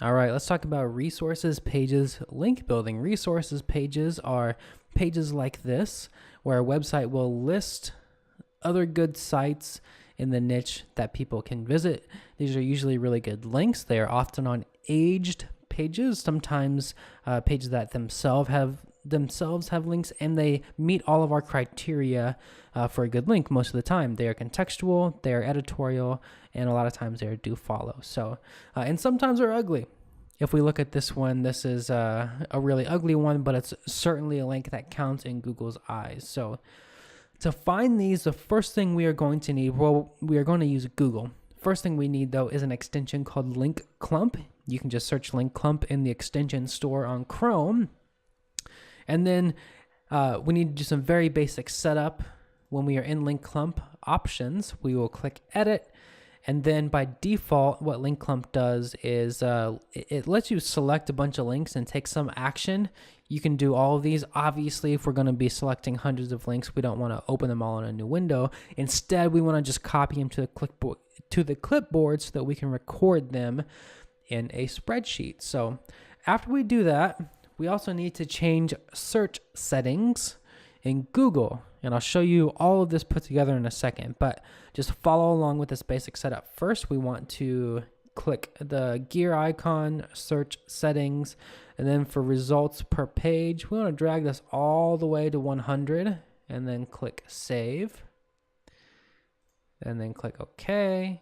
All right, let's talk about resources pages link building. Resources pages are pages like this where a website will list other good sites in the niche that people can visit. These are usually really good links. They are often on aged pages, sometimes pages that themselves have links, and they meet all of our criteria for a good link most of the time. They are contextual, they are editorial, and a lot of times they are do follow. So, and sometimes they're ugly. If we look at this one, this is a really ugly one, but it's certainly a link that counts in Google's eyes. So to find these, the first thing we are going to need, well, we are going to use Google. First thing we need, though, is an extension called Link Clump. You can just search Link Clump in the extension store on Chrome. And then we need to do some very basic setup. When we are in Link Clump options, we will click Edit. And then by default, what Link Clump does is it lets you select a bunch of links and take some action. You can do all of these. Obviously, if we're going to be selecting hundreds of links, we don't want to open them all in a new window. Instead, we want to just copy them to the clipboard so that we can record them in a spreadsheet. So after we do that, we also need to change search settings in Google. And I'll show you all of this put together in a second, but just follow along with this basic setup. First, we want to click the gear icon, search settings, and then for results per page, we want to drag this all the way to 100 and then click save. And then click OK.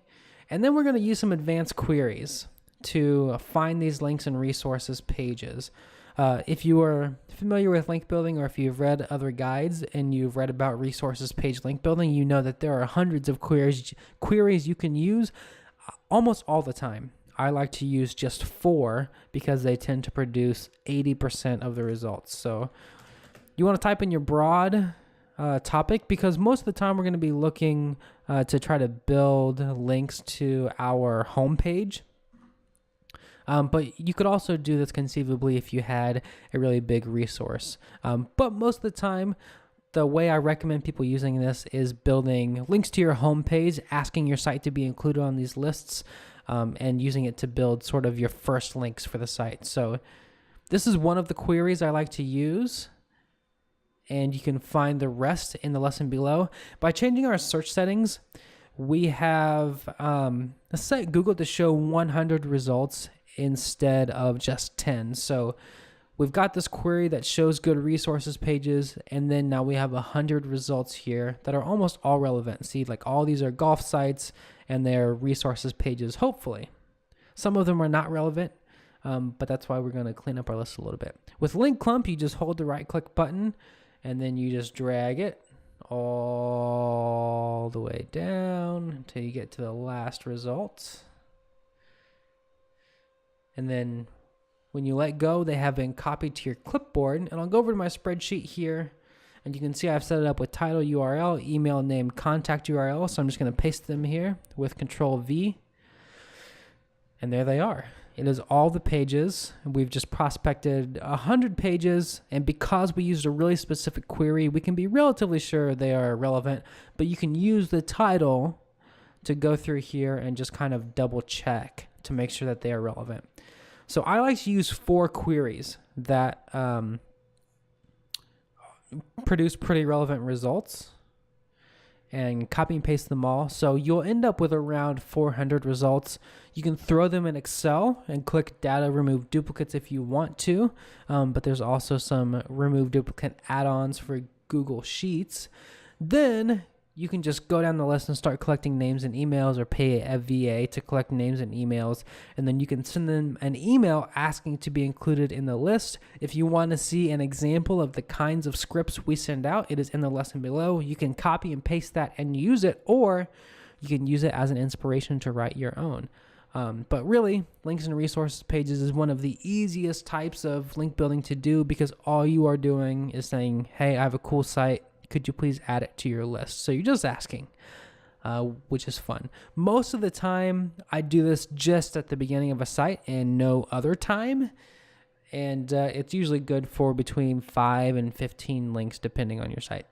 And then we're going to use some advanced queries to find these links and resources pages. If you are familiar with link building, or if you've read other guides and you've read about resources page link building, you know that there are hundreds of queries you can use almost all the time. I like to use just 4 because they tend to produce 80% of the results. So you want to type in your broad topic, because most of the time we're going to be looking to try to build links to our homepage. But you could also do this conceivably if you had a really big resource. But most of the time, the way I recommend people using this is building links to your homepage, asking your site to be included on these lists, and using it to build sort of your first links for the site. So this is one of the queries I like to use, and you can find the rest in the lesson below. By changing our search settings, we have set Google to show 100 results instead of just 10. So we've got this query that shows good resources pages, and then now we have 100 results here that are almost all relevant. See, like all these are golf sites and they're resources pages, hopefully. Some of them are not relevant, but that's why we're going to clean up our list a little bit. With Link Clump, you just hold the right click button and then you just drag it all the way down until you get to the last result. And then when you let go, they have been copied to your clipboard. And I'll go over to my spreadsheet here, and you can see I've set it up with title URL, email name, contact URL. So I'm just going to paste them here with Control V. And there they are. It is all the pages. We've just prospected 100 pages. And because we used a really specific query, we can be relatively sure they are relevant. But you can use the title to go through here and just kind of double check to make sure that they are relevant. So I like to use 4 queries that produce pretty relevant results and copy and paste them all. So you'll end up with around 400 results. You can throw them in Excel and click data, remove duplicates if you want to, but there's also some remove duplicate add-ons for Google Sheets. Then you can just go down the list and start collecting names and emails, or pay a VA to collect names and emails. And then you can send them an email asking to be included in the list. If you want to see an example of the kinds of scripts we send out, it is in the lesson below. You can copy and paste that and use it, or you can use it as an inspiration to write your own. But really, links and resources pages is one of the easiest types of link building to do, because all you are doing is saying, hey, I have a cool site. Could you please add it to your list? So you're just asking, which is fun. Most of the time, I do this just at the beginning of a site and no other time. And it's usually good for between 5 and 15 links, depending on your site.